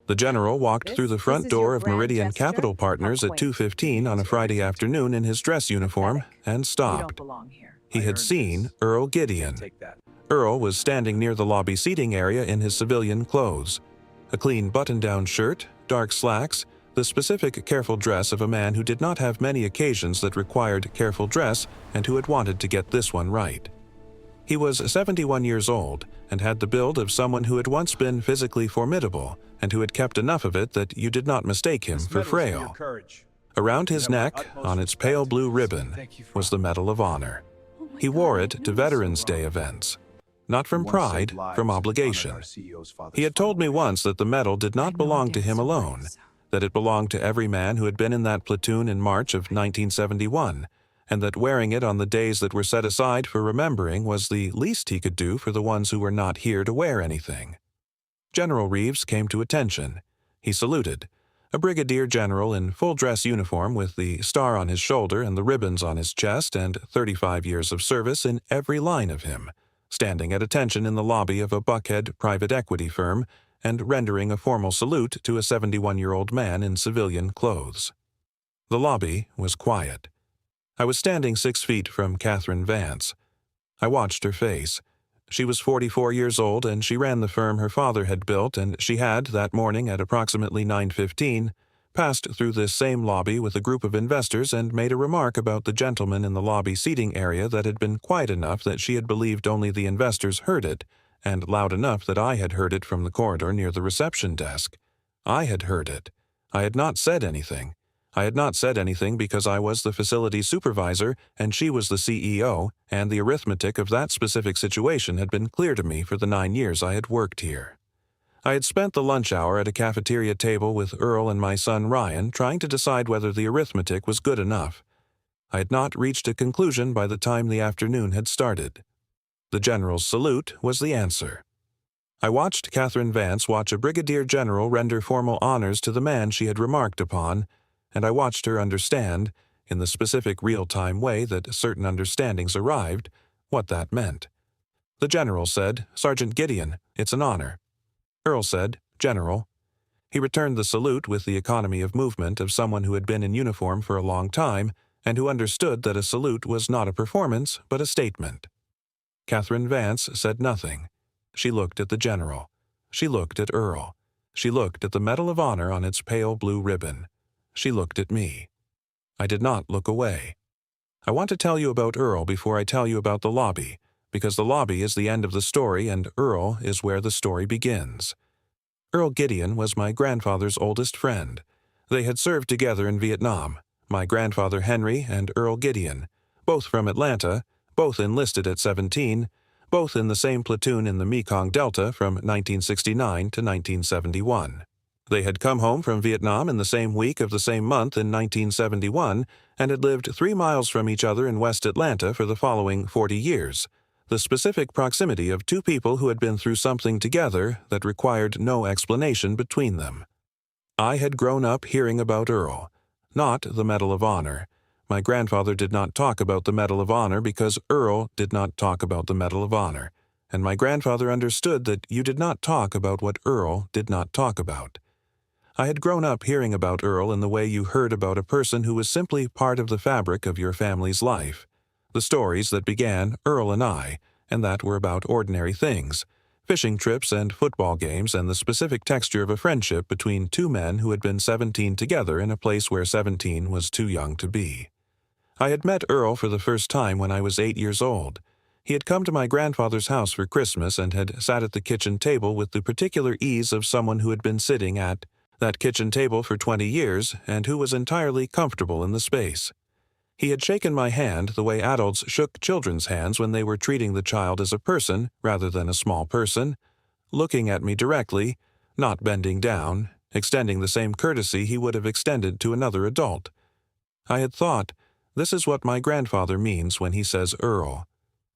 The general walked through the front is door your of grand Meridian gesture? Capital Partners at 2:15 on a Friday afternoon in his dress uniform and You don't stopped. belong here. He had seen Earl Gideon. Earl was standing near the lobby seating area in his civilian clothes. A clean button-down shirt, dark slacks, the specific careful dress of a man who did not have many occasions that required careful dress and who had wanted to get this one right. He was 71 years old and had the build of someone who had once been physically formidable and who had kept enough of it that you did not mistake him for frail. Around his neck, on its pale blue ribbon, was the Medal of Honor. He wore it to Veterans Day events. Not from pride, from obligation. He had told me once that the medal did not belong to him alone, that it belonged to every man who had been in that platoon in March of 1971, and that wearing it on the days that were set aside for remembering was the least he could do for the ones who were not here to wear anything. General Reeves came to attention. He saluted. A brigadier general in full-dress uniform with the star on his shoulder and the ribbons on his chest and 35 years of service in every line of him, standing at attention in the lobby of a Buckhead private equity firm and rendering a formal salute to a 71-year-old man in civilian clothes. The lobby was quiet. I was standing 6 feet from Catherine Vance. I watched her face. She was 44 years old, and she ran the firm her father had built, and she had, that morning at approximately 9:15, passed through this same lobby with a group of investors and made a remark about the gentleman in the lobby seating area that had been quiet enough that she had believed only the investors heard it, and loud enough that I had heard it from the corridor near the reception desk. I had heard it. I had not said anything. I had not said anything because I was the facility supervisor and she was the CEO, and the arithmetic of that specific situation had been clear to me for the 9 years I had worked here. I had spent the lunch hour at a cafeteria table with Earl and my son Ryan trying to decide whether the arithmetic was good enough. I had not reached a conclusion by the time the afternoon had started. The general's salute was the answer. I watched Catherine Vance watch a brigadier general render formal honors to the man she had remarked upon, and I watched her understand, in the specific real-time way that certain understandings arrived, what that meant. The general said, "Sergeant Gideon, it's an honor." Earl said, "General." He returned the salute with the economy of movement of someone who had been in uniform for a long time and who understood that a salute was not a performance but a statement. Catherine Vance said nothing. She looked at the general. She looked at Earl. She looked at the Medal of Honor on its pale blue ribbon. She looked at me. I did not look away. I want to tell you about Earl before I tell you about the lobby, because the lobby is the end of the story and Earl is where the story begins. Earl Gideon was my grandfather's oldest friend. They had served together in Vietnam, my grandfather Henry and Earl Gideon, both from Atlanta, both enlisted at 17, both in the same platoon in the Mekong Delta from 1969 to 1971. They had come home from Vietnam in the same week of the same month in 1971 and had lived 3 miles from each other in West Atlanta for the following 40 years, the specific proximity of two people who had been through something together that required no explanation between them. I had grown up hearing about Earl, not the Medal of Honor. My grandfather did not talk about the Medal of Honor because Earl did not talk about the Medal of Honor, and my grandfather understood that you did not talk about what Earl did not talk about. I had grown up hearing about Earl in the way you heard about a person who was simply part of the fabric of your family's life. The stories that began Earl and I, and that were about ordinary things, fishing trips and football games and the specific texture of a friendship between two men who had been 17 together in a place where 17 was too young to be. I had met Earl for the first time when I was 8 years old. He had come to my grandfather's house for Christmas and had sat at the kitchen table with the particular ease of someone who had been sitting at that kitchen table for 20 years and who was entirely comfortable in the space. He had shaken my hand the way adults shook children's hands when they were treating the child as a person rather than a small person, looking at me directly, not bending down, extending the same courtesy he would have extended to another adult. I had thought, this is what my grandfather means when he says Earl.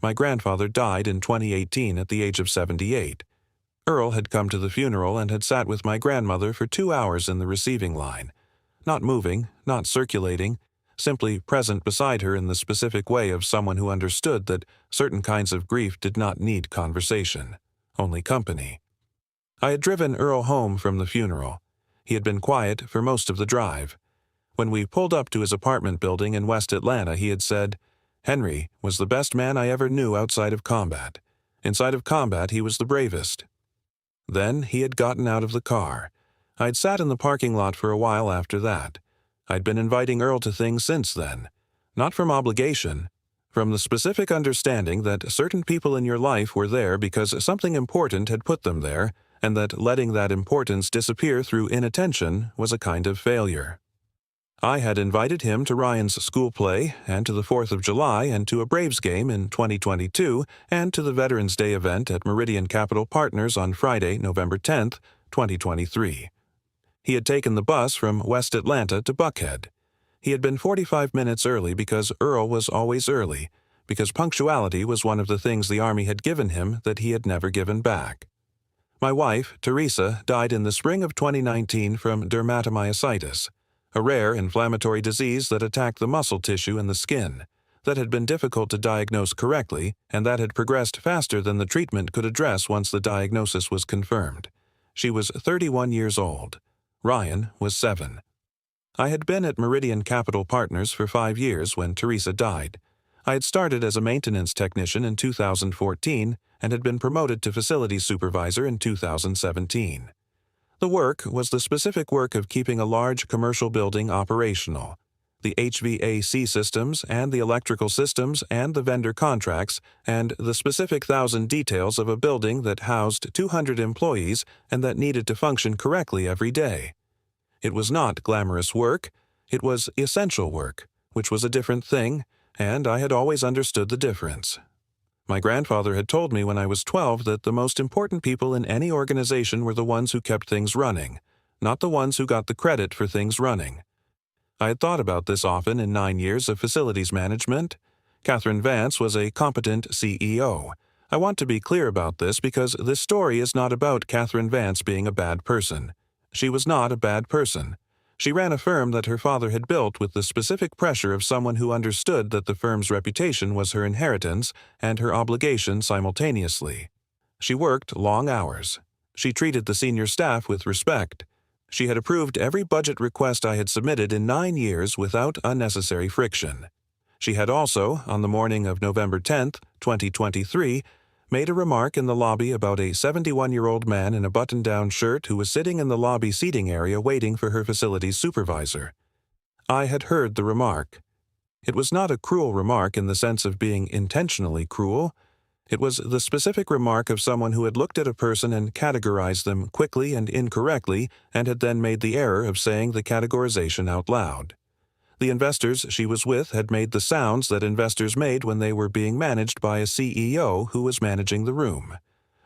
My grandfather died in 2018 at the age of 78. Earl had come to the funeral and had sat with my grandmother for 2 hours in the receiving line, not moving, not circulating, simply present beside her in the specific way of someone who understood that certain kinds of grief did not need conversation, only company. I had driven Earl home from the funeral. He had been quiet for most of the drive. When we pulled up to his apartment building in West Atlanta, he had said, "Henry was the best man I ever knew outside of combat. Inside of combat, he was the bravest." Then he had gotten out of the car. I'd sat in the parking lot for a while after that. I'd been inviting Earl to things since then. Not from obligation, from the specific understanding that certain people in your life were there because something important had put them there, and that letting that importance disappear through inattention was a kind of failure. I had invited him to Ryan's school play, and to the 4th of July, and to a Braves game in 2022, and to the Veterans Day event at Meridian Capital Partners on Friday, November 10th, 2023. He had taken the bus from West Atlanta to Buckhead. He had been 45 minutes early because Earl was always early, because punctuality was one of the things the Army had given him that he had never given back. My wife, Teresa, died in the spring of 2019 from dermatomyositis, a rare inflammatory disease that attacked the muscle tissue in the skin, that had been difficult to diagnose correctly, and that had progressed faster than the treatment could address once the diagnosis was confirmed. She was 31 years old. Ryan was 7. I had been at Meridian Capital Partners for 5 years when Teresa died. I had started as a maintenance technician in 2014 and had been promoted to facilities supervisor in 2017. The work was the specific work of keeping a large commercial building operational. The HVAC systems and the electrical systems and the vendor contracts and the specific 1,000 details of a building that housed 200 employees and that needed to function correctly every day. It was not glamorous work, it was essential work, which was a different thing, and I had always understood the difference. My grandfather had told me when I was 12 that the most important people in any organization were the ones who kept things running, not the ones who got the credit for things running. I had thought about this often in 9 years of facilities management. Catherine Vance was a competent CEO. I want to be clear about this because this story is not about Catherine Vance being a bad person. She was not a bad person. She ran a firm that her father had built with the specific pressure of someone who understood that the firm's reputation was her inheritance and her obligation simultaneously. She worked long hours. She treated the senior staff with respect. She had approved every budget request I had submitted in 9 years without unnecessary friction. She had also, on the morning of November 10th, 2023, made a remark in the lobby about a 71-year-old man in a button-down shirt who was sitting in the lobby seating area waiting for her facilities supervisor. I had heard the remark. It was not a cruel remark in the sense of being intentionally cruel. It was the specific remark of someone who had looked at a person and categorized them quickly and incorrectly and had then made the error of saying the categorization out loud. The investors she was with had made the sounds that investors made when they were being managed by a CEO who was managing the room.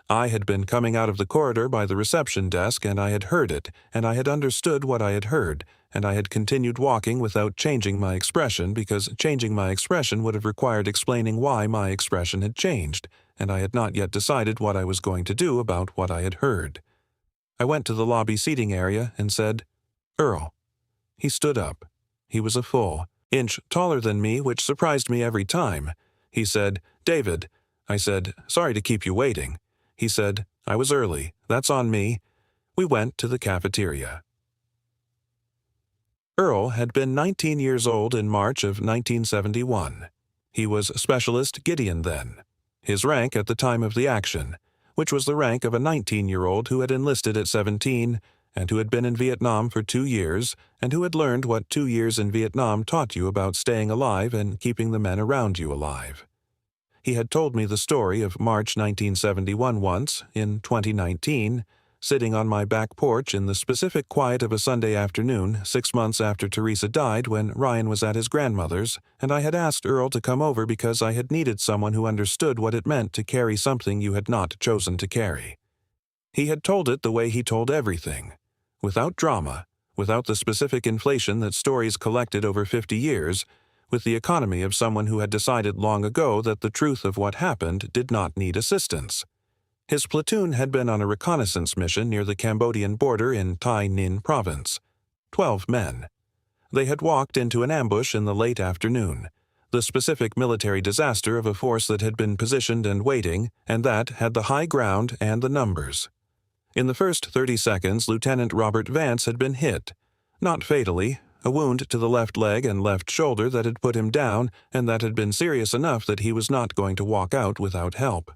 I had been coming out of the corridor by the reception desk, and I had heard it, and I had understood what I had heard, and I had continued walking without changing my expression because changing my expression would have required explaining why my expression had changed, and I had not yet decided what I was going to do about what I had heard. I went to the lobby seating area and said, "Earl." He stood up. He was a full inch taller than me, which surprised me every time. He said, "David." I said, "Sorry to keep you waiting." He said, "I was early. That's on me." We went to the cafeteria. Earl had been 19 years old in March of 1971. He was Specialist Gideon then, his rank at the time of the action, which was the rank of a 19-year-old who had enlisted at 17 and who had been in Vietnam for 2 years and who had learned what 2 years in Vietnam taught you about staying alive and keeping the men around you alive. He had told me the story of March 1971 once, in 2019, sitting on my back porch in the specific quiet of a Sunday afternoon 6 months after Teresa died when Ryan was at his grandmother's, and I had asked Earl to come over because I had needed someone who understood what it meant to carry something you had not chosen to carry. He had told it the way he told everything, without drama, without the specific inflation that stories collected over 50 years, with the economy of someone who had decided long ago that the truth of what happened did not need assistance. His platoon had been on a reconnaissance mission near the Cambodian border in Tai Ninh province. 12 men. They had walked into an ambush in the late afternoon, the specific military disaster of a force that had been positioned and waiting, and that had the high ground and the numbers. In the first 30 seconds, Lieutenant Robert Vance had been hit. Not fatally, a wound to the left leg and left shoulder that had put him down and that had been serious enough that he was not going to walk out without help.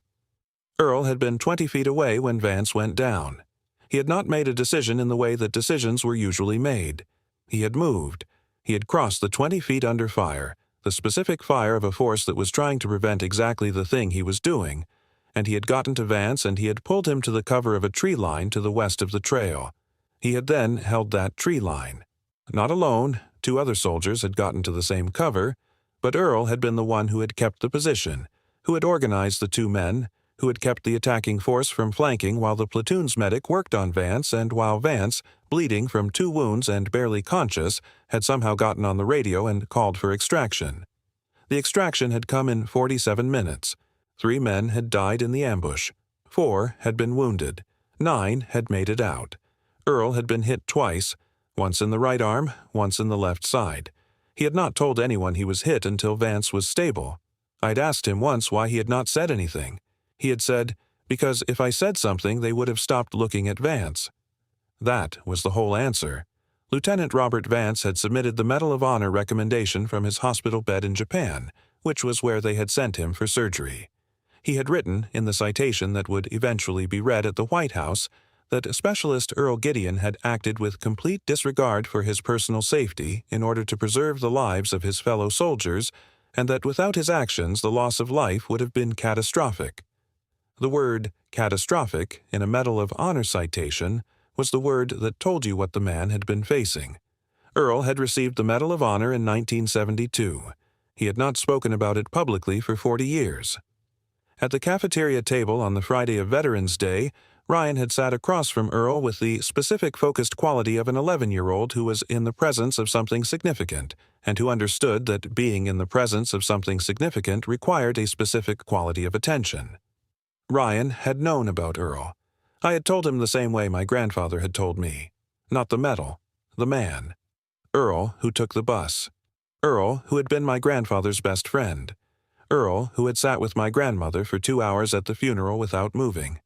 Earl had been 20 feet away when Vance went down. He had not made a decision in the way that decisions were usually made. He had moved. He had crossed the 20 feet under fire, the specific fire of a force that was trying to prevent exactly the thing he was doing, and he had gotten to Vance and he had pulled him to the cover of a tree line to the west of the trail. He had then held that tree line. Not alone, 2 other soldiers had gotten to the same cover, but Earl had been the one who had kept the position, who had organized the 2 men, who had kept the attacking force from flanking while the platoon's medic worked on Vance and while Vance, bleeding from 2 wounds and barely conscious, had somehow gotten on the radio and called for extraction. The extraction had come in 47 minutes. 3 men had died in the ambush. 4 had been wounded. 9 had made it out. Earl had been hit twice, once in the right arm, once in the left side. He had not told anyone he was hit until Vance was stable. I'd asked him once why he had not said anything. He had said, because if I said something, they would have stopped looking at Vance. That was the whole answer. Lieutenant Robert Vance had submitted the Medal of Honor recommendation from his hospital bed in Japan, which was where they had sent him for surgery. He had written, in the citation that would eventually be read at the White House, that Specialist Earl Gideon had acted with complete disregard for his personal safety in order to preserve the lives of his fellow soldiers, and that without his actions the loss of life would have been catastrophic. The word catastrophic in a Medal of Honor citation was the word that told you what the man had been facing. Earl had received the Medal of Honor in 1972. He had not spoken about it publicly for 40 years. At the cafeteria table on the Friday of Veterans Day, Ryan had sat across from Earl with the specific focused quality of an 11-year-old who was in the presence of something significant, and who understood that being in the presence of something significant required a specific quality of attention. Ryan had known about Earl. I had told him the same way my grandfather had told me. Not the medal, the man. Earl, who took the bus. Earl, who had been my grandfather's best friend. Earl, who had sat with my grandmother for 2 hours at the funeral without moving.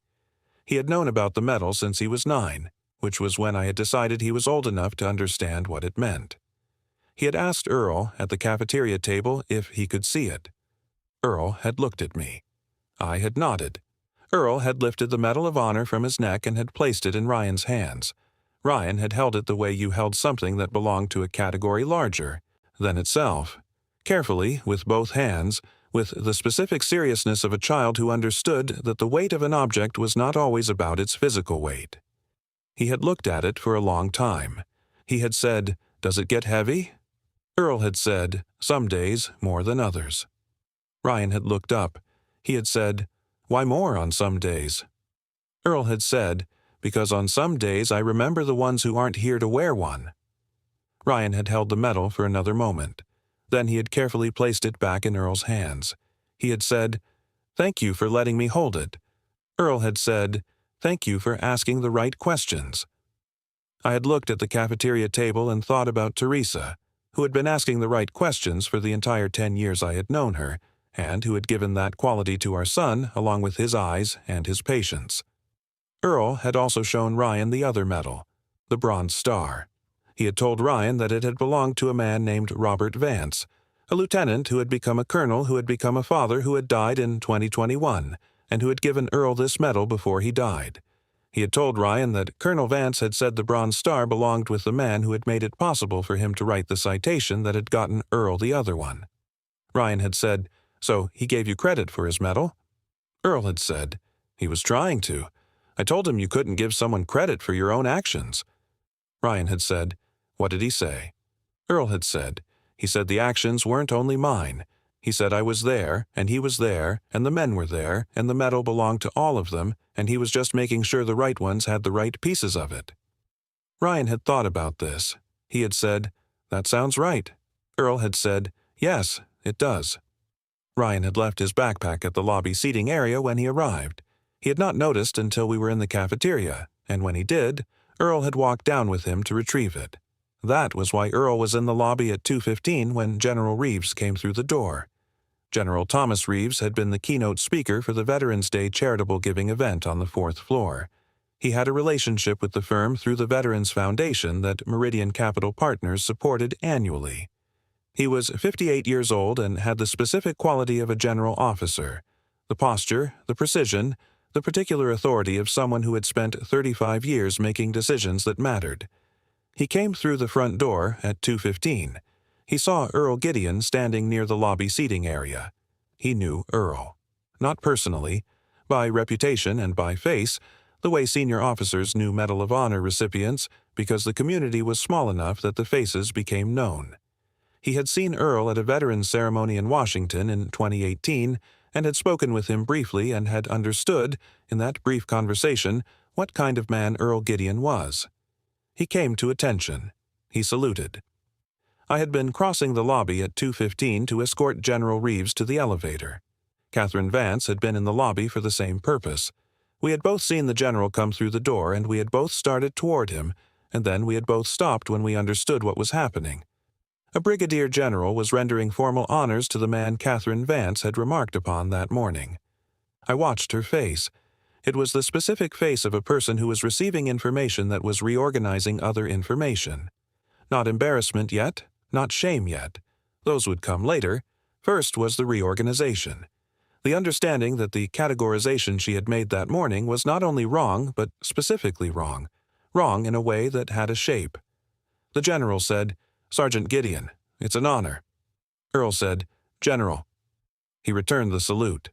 He had known about the medal since he was 9, which was when I had decided he was old enough to understand what it meant. He had asked Earl at the cafeteria table if he could see it. Earl had looked at me. I had nodded. Earl had lifted the Medal of Honor from his neck and had placed it in Ryan's hands. Ryan had held it the way you held something that belonged to a category larger than itself, carefully, with both hands, with the specific seriousness of a child who understood that the weight of an object was not always about its physical weight. He had looked at it for a long time. He had said, "Does it get heavy?" Earl had said, "Some days more than others." Ryan had looked up. He had said, "Why more on some days?" Earl had said, "Because on some days I remember the ones who aren't here to wear one." Ryan had held the medal for another moment. Then he had carefully placed it back in Earl's hands. He had said, "Thank you for letting me hold it." Earl had said, "Thank you for asking the right questions." I had looked at the cafeteria table and thought about Teresa, who had been asking the right questions for the entire 10 years I had known her, and who had given that quality to our son along with his eyes and his patience. Earl had also shown Ryan the other medal, the Bronze Star. He had told Ryan that it had belonged to a man named Robert Vance, a lieutenant who had become a colonel who had become a father who had died in 2021, and who had given Earl this medal before he died. He had told Ryan that Colonel Vance had said the Bronze Star belonged with the man who had made it possible for him to write the citation that had gotten Earl the other one. Ryan had said, "So he gave you credit for his medal?" Earl had said, "He was trying to. I told him you couldn't give someone credit for your own actions." Ryan had said, "What did he say?" Earl had said, "He said the actions weren't only mine. He said I was there, and he was there, and the men were there, and the medal belonged to all of them, and he was just making sure the right ones had the right pieces of it." Ryan had thought about this. He had said, "That sounds right." Earl had said, "Yes, it does." Ryan had left his backpack at the lobby seating area when he arrived. He had not noticed until we were in the cafeteria, and when he did, Earl had walked down with him to retrieve it. That was why Earl was in the lobby at 2:15 when General Reeves came through the door. General Thomas Reeves had been the keynote speaker for the Veterans Day charitable giving event on the 4th floor. He had a relationship with the firm through the Veterans Foundation that Meridian Capital Partners supported annually. He was 58 years old and had the specific quality of a general officer, the posture, the precision, the particular authority of someone who had spent 35 years making decisions that mattered. He came through the front door at 2:15. He saw Earl Gideon standing near the lobby seating area. He knew Earl. Not personally, by reputation and by face, the way senior officers knew Medal of Honor recipients because the community was small enough that the faces became known. He had seen Earl at a veterans ceremony in Washington in 2018 and had spoken with him briefly and had understood, in that brief conversation, what kind of man Earl Gideon was. He came to attention. He saluted. I had been crossing the lobby at 2:15 to escort General Reeves to the elevator. Catherine Vance had been in the lobby for the same purpose. We had both seen the general come through the door, and we had both started toward him, and then we had both stopped when we understood what was happening. A brigadier general was rendering formal honors to the man Catherine Vance had remarked upon that morning. I watched her face. It was the specific face of a person who was receiving information that was reorganizing other information. Not embarrassment yet, not shame yet. Those would come later. First was the reorganization. The understanding that the categorization she had made that morning was not only wrong, but specifically wrong. Wrong in a way that had a shape. The general said, "Sergeant Gideon, it's an honor." Earl said, "General." He returned the salute.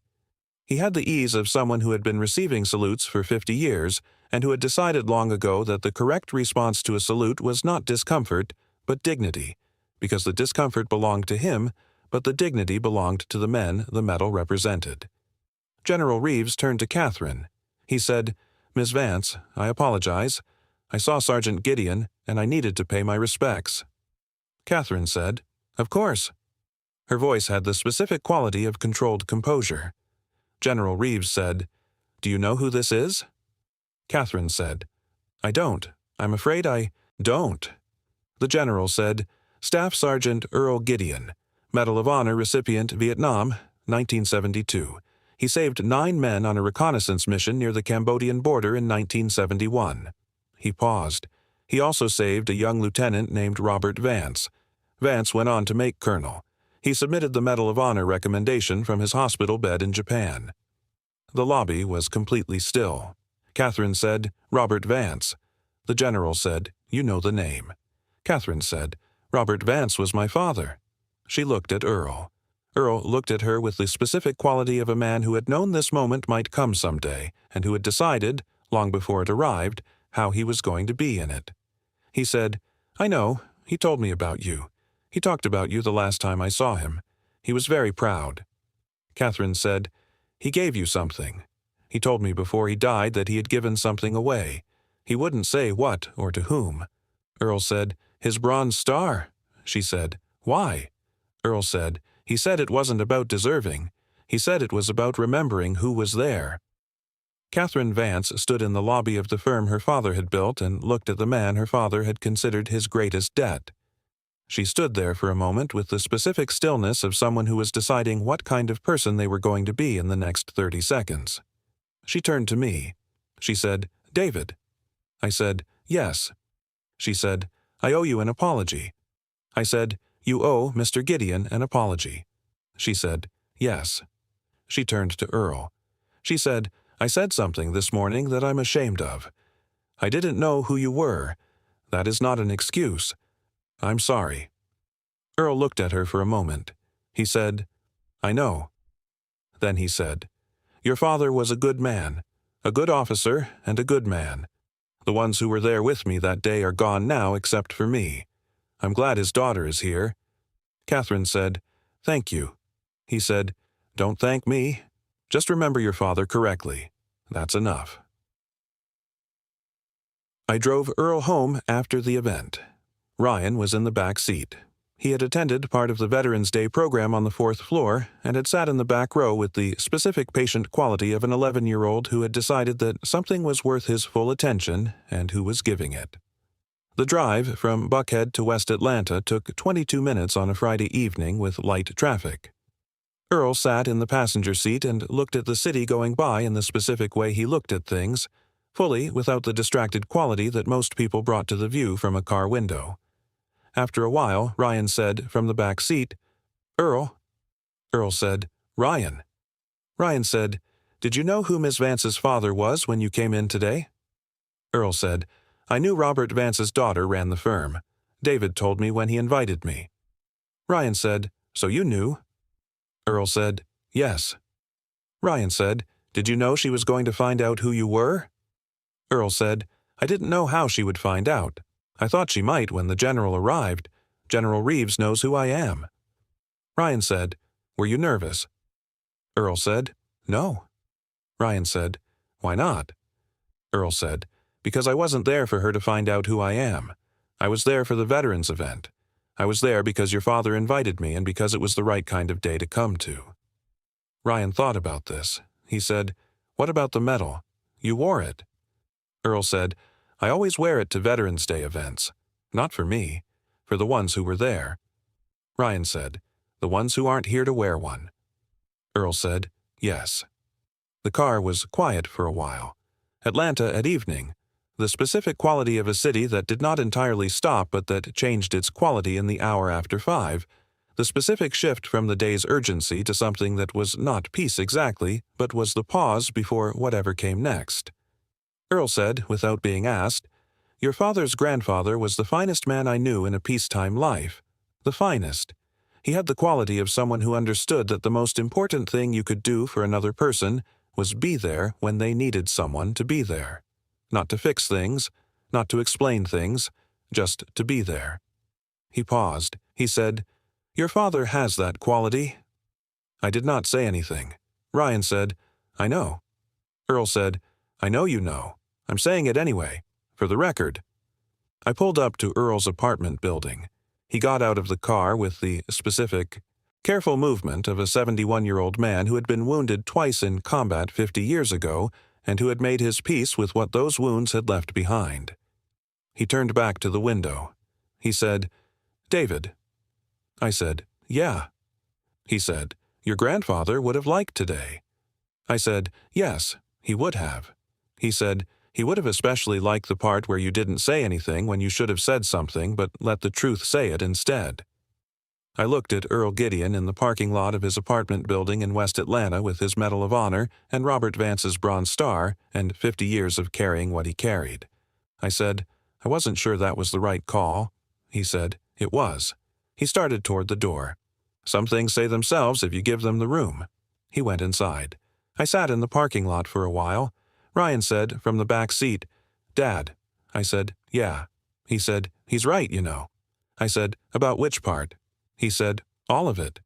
He had the ease of someone who had been receiving salutes for 50 years and who had decided long ago that the correct response to a salute was not discomfort, but dignity, because the discomfort belonged to him, but the dignity belonged to the men the medal represented. General Reeves turned to Catherine. He said, "Miss Vance, I apologize. I saw Sergeant Gideon, and I needed to pay my respects." Catherine said, "Of course." Her voice had the specific quality of controlled composure. General Reeves said, "Do you know who this is?" Catherine said, "I don't. I'm afraid I don't." The general said, "Staff Sergeant Earl Gideon, Medal of Honor recipient, Vietnam, 1972. He saved 9 men on a reconnaissance mission near the Cambodian border in 1971. He paused. He also saved a young lieutenant named Robert Vance. Vance went on to make colonel. He submitted the Medal of Honor recommendation from his hospital bed in Japan." The lobby was completely still. Catherine said, "Robert Vance." The general said, "You know the name." Catherine said, "Robert Vance was my father." She looked at Earl. Earl looked at her with the specific quality of a man who had known this moment might come someday, and who had decided, long before it arrived, how he was going to be in it. He said, "I know. He told me about you. He talked about you the last time I saw him. He was very proud." Catherine said, "He gave you something. He told me before he died that he had given something away. He wouldn't say what or to whom." Earl said, "His bronze star." She said, "Why?" Earl said, "He said it wasn't about deserving. He said it was about remembering who was there." Catherine Vance stood in the lobby of the firm her father had built and looked at the man her father had considered his greatest debt. She stood there for a moment with the specific stillness of someone who was deciding what kind of person they were going to be in the next 30 seconds. She turned to me. She said, "David." I said, "Yes." She said, "I owe you an apology." I said, "You owe Mr. Gideon an apology." She said, "Yes." She turned to Earl. She said, "I said something this morning that I'm ashamed of. I didn't know who you were. That is not an excuse. I'm sorry." Earl looked at her for a moment. He said, "I know." Then he said, "Your father was a good man, a good officer and a good man. The ones who were there with me that day are gone now except for me. I'm glad his daughter is here." Catherine said, "Thank you." He said, "Don't thank me. Just remember your father correctly. That's enough." I drove Earl home after the event. Ryan was in the back seat. He had attended part of the Veterans Day program on the 4th floor and had sat in the back row with the specific patient quality of an 11-year-old who had decided that something was worth his full attention and who was giving it. The drive from Buckhead to West Atlanta took 22 minutes on a Friday evening with light traffic. Earl sat in the passenger seat and looked at the city going by in the specific way he looked at things, fully without the distracted quality that most people brought to the view from a car window. After a while, Ryan said from the back seat, "Earl." Earl said, "Ryan." Ryan said, "Did you know who Miss Vance's father was when you came in today?" Earl said, "I knew Robert Vance's daughter ran the firm. David told me when he invited me." Ryan said, "So you knew?" Earl said, "Yes." Ryan said, "Did you know she was going to find out who you were?" Earl said, "I didn't know how she would find out. I thought she might when the general arrived. General Reeves knows who I am." Ryan said, "Were you nervous?" Earl said, "No." Ryan said, "Why not?" Earl said, "Because I wasn't there for her to find out who I am. I was there for the veterans event. I was there because your father invited me and because it was the right kind of day to come to." Ryan thought about this. He said, "What about the medal? You wore it." Earl said, "I always wear it to Veterans Day events. Not for me, for the ones who were there." Ryan said, "The ones who aren't here to wear one." Earl said, "Yes." The car was quiet for a while. Atlanta at evening. The specific quality of a city that did not entirely stop but that changed its quality in the hour after 5. The specific shift from the day's urgency to something that was not peace exactly, but was the pause before whatever came next. Earl said, without being asked, "Your father's grandfather was the finest man I knew in a peacetime life. The finest. He had the quality of someone who understood that the most important thing you could do for another person was be there when they needed someone to be there. Not to fix things, not to explain things, just to be there." He paused. He said, "Your father has that quality." I did not say anything. Ryan said, "I know." Earl said, "I know you know. I'm saying it anyway, for the record." I pulled up to Earl's apartment building. He got out of the car with the specific, careful movement of a 71-year-old man who had been wounded twice in combat 50 years ago and who had made his peace with what those wounds had left behind. He turned back to the window. He said, "David." I said, "Yeah." He said, "Your grandfather would have liked today." I said, "Yes, he would have." He said, "He would have especially liked the part where you didn't say anything when you should have said something but let the truth say it instead." I looked at Earl Gideon in the parking lot of his apartment building in West Atlanta with his Medal of Honor and Robert Vance's Bronze Star and 50 years of carrying what he carried. I said, "I wasn't sure that was the right call." He said, "It was." He started toward the door. "Some things say themselves if you give them the room." He went inside. I sat in the parking lot for a while. Ryan said, from the back seat, "Dad." I said, "Yeah." He said, "He's right, you know." I said, "About which part?" He said, "All of it."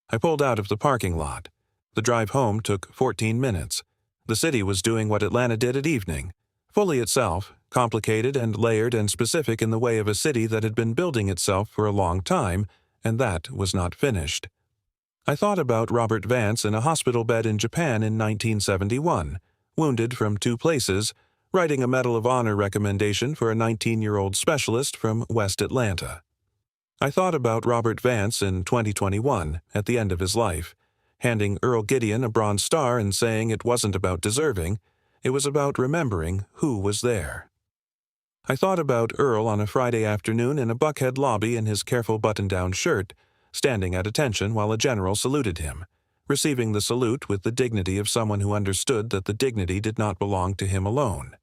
I pulled out of the parking lot. The drive home took 14 minutes. The city was doing what Atlanta did at evening, fully itself, complicated and layered and specific in the way of a city that had been building itself for a long time, and that was not finished. I thought about Robert Vance in a hospital bed in Japan in 1971, wounded from 2 places, writing a Medal of Honor recommendation for a 19-year-old specialist from West Atlanta. I thought about Robert Vance in 2021, at the end of his life, handing Earl Gideon a Bronze Star and saying it wasn't about deserving, it was about remembering who was there. I thought about Earl on a Friday afternoon in a Buckhead lobby in his careful button-down shirt, standing at attention while a general saluted him, receiving the salute with the dignity of someone who understood that the dignity did not belong to him alone.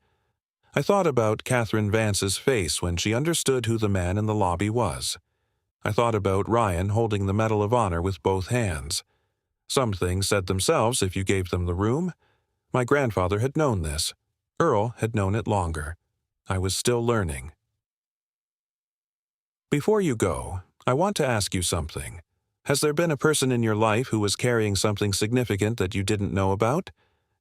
I thought about Catherine Vance's face when she understood who the man in the lobby was. I thought about Ryan holding the Medal of Honor with both hands. Some things said themselves if you gave them the room. My grandfather had known this. Earl had known it longer. I was still learning. Before you go, I want to ask you something. Has there been a person in your life who was carrying something significant that you didn't know about?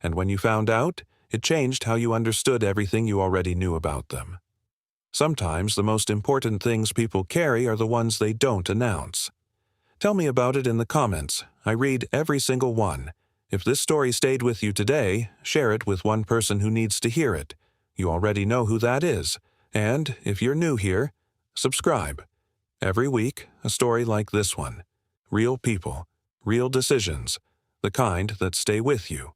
And when you found out, it changed how you understood everything you already knew about them. Sometimes the most important things people carry are the ones they don't announce. Tell me about it in the comments. I read every single one. If this story stayed with you today, share it with one person who needs to hear it. You already know who that is. And if you're new here, subscribe. Every week, a story like this one. Real people, real decisions, the kind that stay with you.